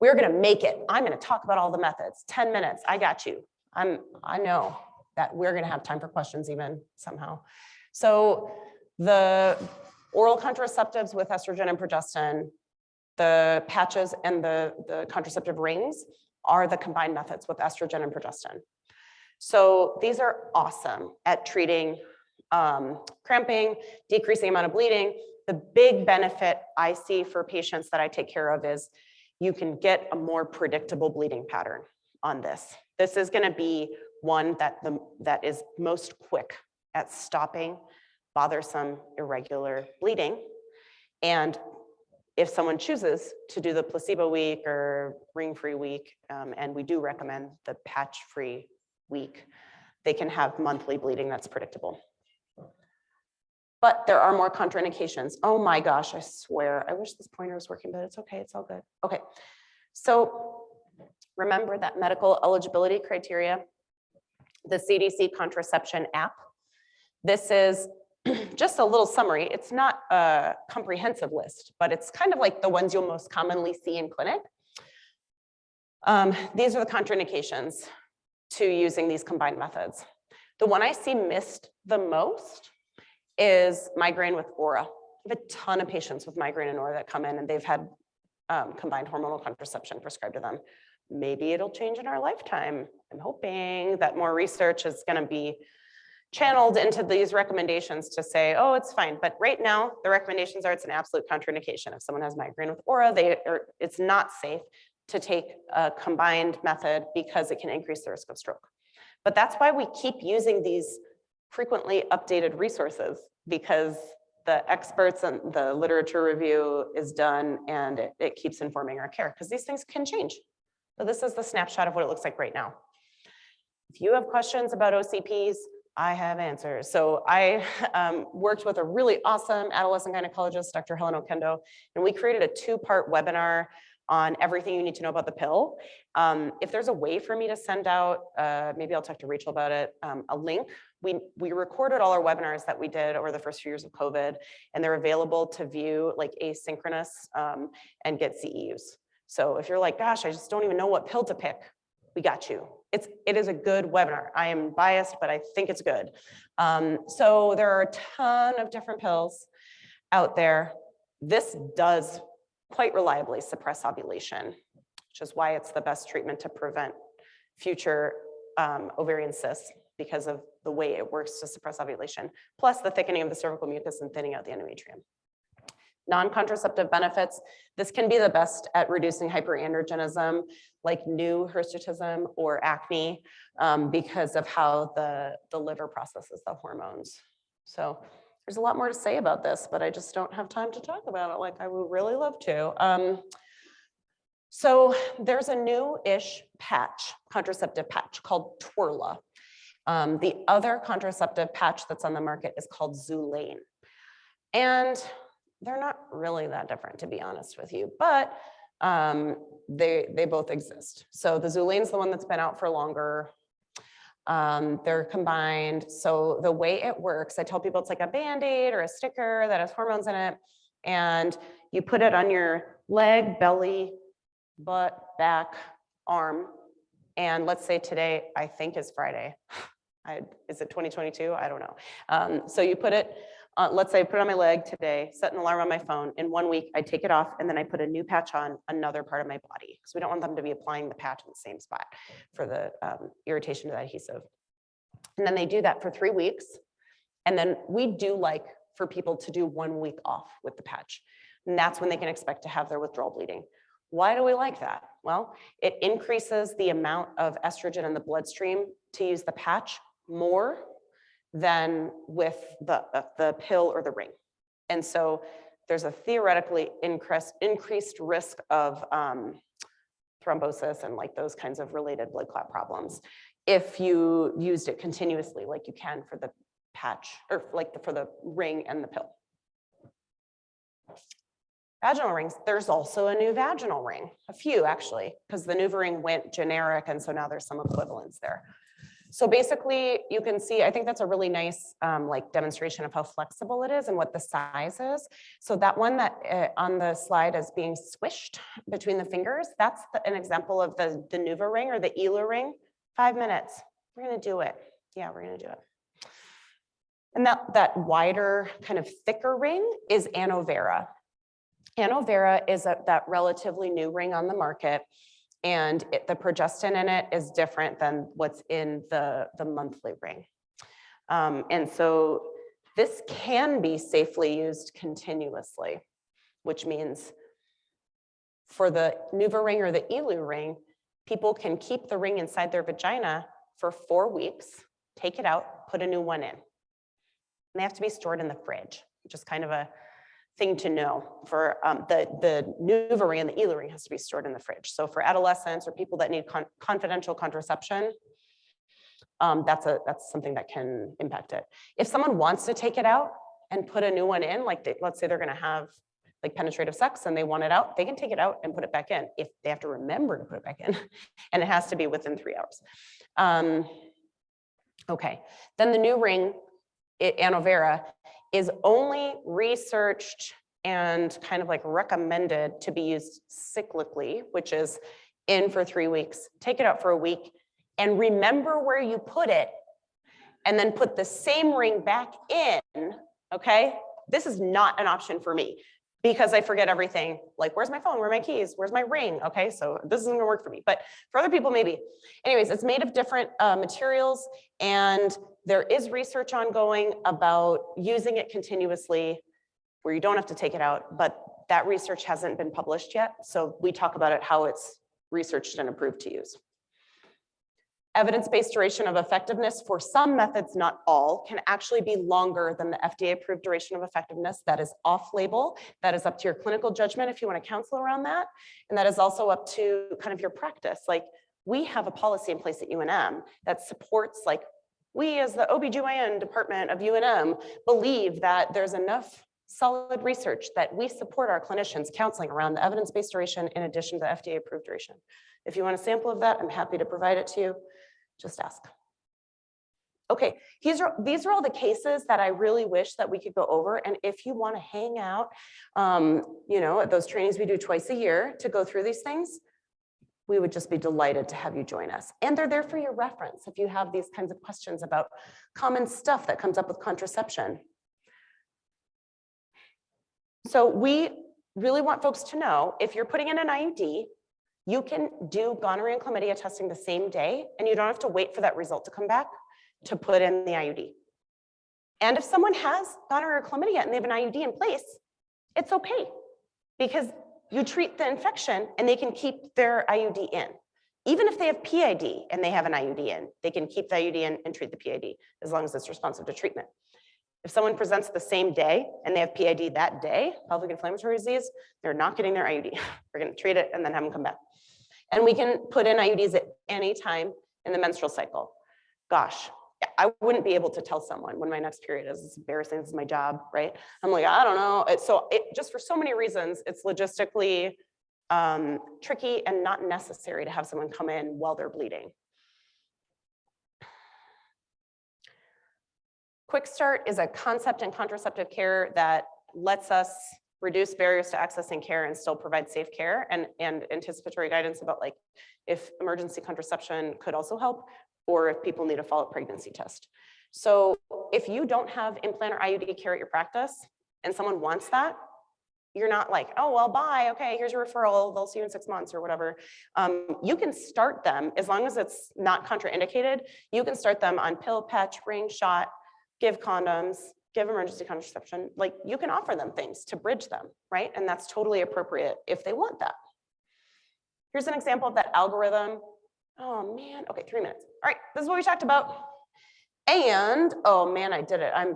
We're gonna make it. I'm gonna talk about all the methods. 10 minutes, I got you. I know that we're gonna have time for questions even somehow. So the oral contraceptives with estrogen and progestin, the patches and the contraceptive rings are the combined methods with estrogen and progestin. So these are awesome at treating cramping, decreasing amount of bleeding. The big benefit I see for patients that I take care of is you can get a more predictable bleeding pattern on this. This is gonna be one that is most quick at stopping bothersome, irregular bleeding. And if someone chooses to do the placebo week or ring-free week, and we do recommend the patch-free week, they can have monthly bleeding that's predictable. But there are more contraindications. Oh my gosh, I swear. I wish this pointer was working, but it's okay, it's all good. Okay, so remember that medical eligibility criteria, the CDC Contraception app. This is just a little summary. It's not a comprehensive list, but it's kind of like the ones you'll most commonly see in clinic. These are the contraindications to using these combined methods. The one I see missed the most is migraine with aura. I have a ton of patients with migraine and aura that come in and they've had combined hormonal contraception prescribed to them. Maybe it'll change in our lifetime. I'm hoping that more research is going to be channeled into these recommendations to say, oh, it's fine. But right now, the recommendations are it's an absolute contraindication. If someone has migraine with aura, it's not safe to take a combined method because it can increase the risk of stroke. But that's why we keep using these frequently updated resources, because the experts and the literature review is done and it keeps informing our care because these things can change. So this is the snapshot of what it looks like right now. If you have questions about OCPs, I have answers. So I worked with a really awesome adolescent gynecologist, Dr. Helen Okendo, and we created a 2-part webinar on everything you need to know about the pill. If there's a way for me to send out, maybe I'll talk to Rachel about it, a link. We recorded all our webinars that we did over the first few years of COVID, and they're available to view like asynchronous and get CEUs. So if you're like, gosh, I just don't even know what pill to pick, we got you. It is a good webinar. I am biased, but I think it's good. So there are a ton of different pills out there. This does quite reliably suppress ovulation, which is why it's the best treatment to prevent future ovarian cysts because of the way it works to suppress ovulation, plus the thickening of the cervical mucus and thinning out the endometrium. Non-contraceptive benefits. This can be the best at reducing hyperandrogenism, like new hirsutism or acne, because of how the liver processes the hormones. So there's a lot more to say about this, but I just don't have time to talk about it like I would really love to. So there's a new-ish patch, contraceptive patch called Twerla. The other contraceptive patch that's on the market is called Xulane. And they're not really that different, to be honest with you, but they both exist. So the Xulane is the one that's been out for longer. They're combined. So the way it works, I tell people it's like a Band-Aid or a sticker that has hormones in it. And you put it on your leg, belly, butt, back, arm. And let's say today, I think is Friday. Is it 2022? I don't know. So you put it, let's say I put it on my leg today, set an alarm on my phone. In 1 week, I take it off and then I put a new patch on another part of my body because we don't want them to be applying the patch in the same spot for the irritation to the adhesive. And then they do that for 3 weeks. And then we do like for people to do 1 week off with the patch. And that's when they can expect to have their withdrawal bleeding. Why do we like that? Well, it increases the amount of estrogen in the bloodstream to use the patch more than with the pill or the ring. And so there's a theoretically increased risk of thrombosis and like those kinds of related blood clot problems if you used it continuously like you can for the patch or like for the ring and the pill. Vaginal rings, there's also a new vaginal ring, a few actually, because the NuvaRing went generic and so now there's some equivalents there. So basically you can see, I think that's a really nice like demonstration of how flexible it is and what the size is. So that one that on the slide is being squished between the fingers, that's an example of the NuvaRing or the Elu ring. 5 minutes, we're gonna do it. Yeah, we're gonna do it. And that wider kind of thicker ring is Anovera. Anovera is that relatively new ring on the market, and the progestin in it is different than what's in the monthly ring. And so this can be safely used continuously, which means for the NuvaRing or the Elu ring, people can keep the ring inside their vagina for 4 weeks, take it out, put a new one in. And they have to be stored in the fridge, which is kind of a thing to know. For the NuvaRing and the Elu ring has to be stored in the fridge. So for adolescents or people that need confidential contraception, that's something that can impact it. If someone wants to take it out and put a new one in, like let's say they're going to have like penetrative sex and they want it out, they can take it out and put it back in if they have to remember to put it back in, and it has to be within 3 hours. Okay, then the new ring, Anovera, is only researched and kind of like recommended to be used cyclically, which is in for 3 weeks, take it out for a week, and remember where you put it, and then put the same ring back in, okay? This is not an option for me because I forget everything. Like, where's my phone? Where are my keys? Where's my ring? Okay, so this isn't gonna work for me, but for other people, maybe. Anyways, it's made of different materials, and there is research ongoing about using it continuously where you don't have to take it out, but that research hasn't been published yet. So we talk about it, how it's researched and approved to use. Evidence-based duration of effectiveness for some methods, not all, can actually be longer than the FDA-approved duration of effectiveness. That is off-label. That is up to your clinical judgment if you want to counsel around that. And that is also up to kind of your practice. Like, we have a policy in place at UNM that supports, like, we as the OBGYN department of UNM believe that there's enough solid research that we support our clinicians counseling around the evidence-based duration in addition to the FDA-approved duration. If you want a sample of that, I'm happy to provide it to you. Just ask. Okay, these are all the cases that I really wish that we could go over. And if you want to hang out, you know, at those trainings we do twice a year to go through these things, we would just be delighted to have you join us. And they're there for your reference if you have these kinds of questions about common stuff that comes up with contraception. So we really want folks to know, if you're putting in an IUD, you can do gonorrhea and chlamydia testing the same day, and you don't have to wait for that result to come back to put in the IUD. And if someone has gonorrhea or chlamydia and they have an IUD in place, it's okay because you treat the infection and they can keep their IUD in. Even if they have PID and they have an IUD in, they can keep the IUD in and treat the PID as long as it's responsive to treatment. If someone presents the same day and they have PID that day, pelvic inflammatory disease, they're not getting their IUD. We're going to treat it and then have them come back. And we can put in IUDs at any time in the menstrual cycle. Gosh, I wouldn't be able to tell someone when my next period is. It's embarrassing. This is my job, right? I'm like, I don't know. Just for so many reasons, it's logistically tricky and not necessary to have someone come in while they're bleeding. Quick Start is a concept in contraceptive care that lets us reduce barriers to accessing care and still provide safe care and anticipatory guidance about like if emergency contraception could also help or if people need a follow-up pregnancy test. So if you don't have implant or IUD care at your practice and someone wants that, you're not like, oh, well, bye. Okay, here's your referral. They'll see you in 6 months or whatever. You can start them as long as it's not contraindicated. You can start them on pill, patch, ring, shot, give condoms, give emergency contraception. Like you can offer them things to bridge them, right? And that's totally appropriate if they want that. Here's an example of that algorithm. Oh man, okay, 3 minutes. All right, this is what we talked about. And, oh man, I did it. I'm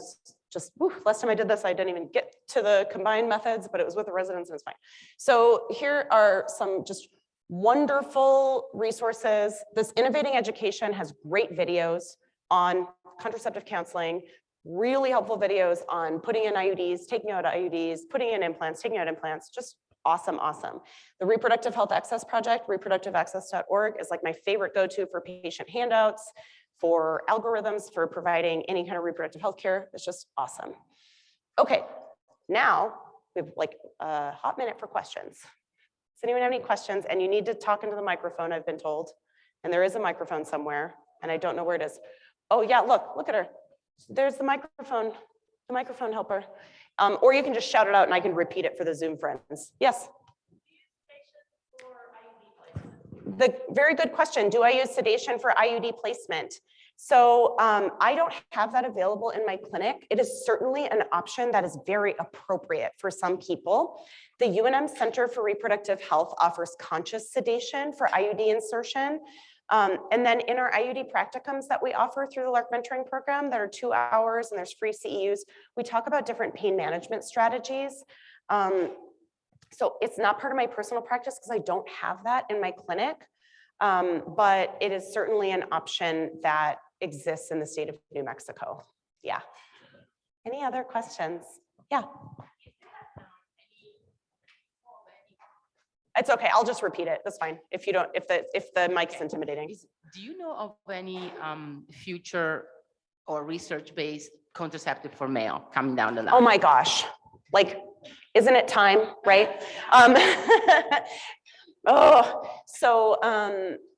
just, last time I did this, I didn't even get to the combined methods, but it was with the residents and it's fine. So here are some just wonderful resources. This Innovating Education has great videos on contraceptive counseling, really helpful videos on putting in IUDs, taking out IUDs, putting in implants, taking out implants, just awesome, awesome. The Reproductive Health Access Project, reproductiveaccess.org is like my favorite go-to for patient handouts, for algorithms, for providing any kind of reproductive health care. It's just awesome. Okay, now we have like a hot minute for questions. Does anyone have any questions? And you need to talk into the microphone, I've been told. And there is a microphone somewhere, and I don't know where it is. Oh yeah, look at her. There's the microphone helper. Or you can just shout it out and I can repeat it for the Zoom friends. Yes? The very good question. Do I use sedation for IUD placement? So I don't have that available in my clinic. It is certainly an option that is very appropriate for some people. The UNM Center for Reproductive Health offers conscious sedation for IUD insertion. And then in our IUD practicums that we offer through the LARC mentoring program that are 2 hours and there's free CEUs, we talk about different pain management strategies. So it's not part of my personal practice because I don't have that in my clinic, but it is certainly an option that exists in the state of New Mexico. Yeah. Any other questions? Yeah. It's okay. I'll just repeat it. That's fine. If you don't, if the mic's intimidating. Do you know of any future or research-based contraceptive for male coming down the line? Oh my gosh. Like, isn't it time, right?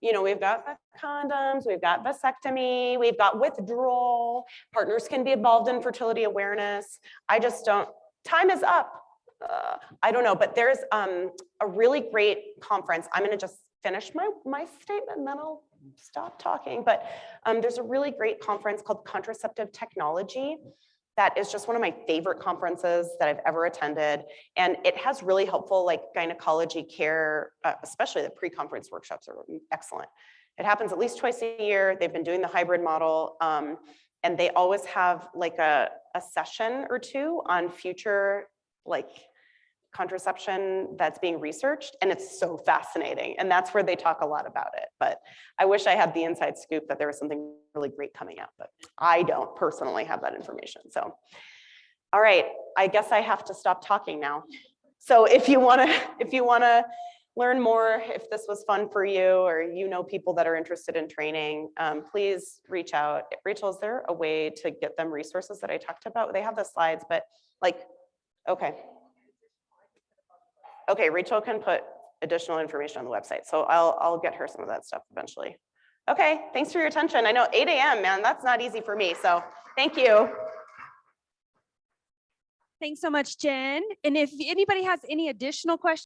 You know, we've got the condoms, we've got vasectomy, we've got withdrawal. Partners can be involved in fertility awareness. I just don't, time is up. I don't know, but there's a really great conference. I'm gonna just finish my statement and then I'll stop talking. But there's a really great conference called Contraceptive Technology. That is just one of my favorite conferences that I've ever attended. And it has really helpful like gynecology care, especially the pre-conference workshops are excellent. It happens at least twice a year. They've been doing the hybrid model. And they always have like a session or two on future like contraception that's being researched, and it's so fascinating. And that's where they talk a lot about it. But I wish I had the inside scoop that there was something really great coming out, but I don't personally have that information. So, all right, I guess I have to stop talking now. So if you wanna learn more, if this was fun for you, or you know people that are interested in training, please reach out. Rachel, is there a way to get them resources that I talked about? They have the slides, but like, okay. Okay, Rachel can put additional information on the website. So I'll get her some of that stuff eventually. Okay, thanks for your attention. I know 8 a.m., man, that's not easy for me. So thank you. Thanks so much, Jen. And if anybody has any additional questions,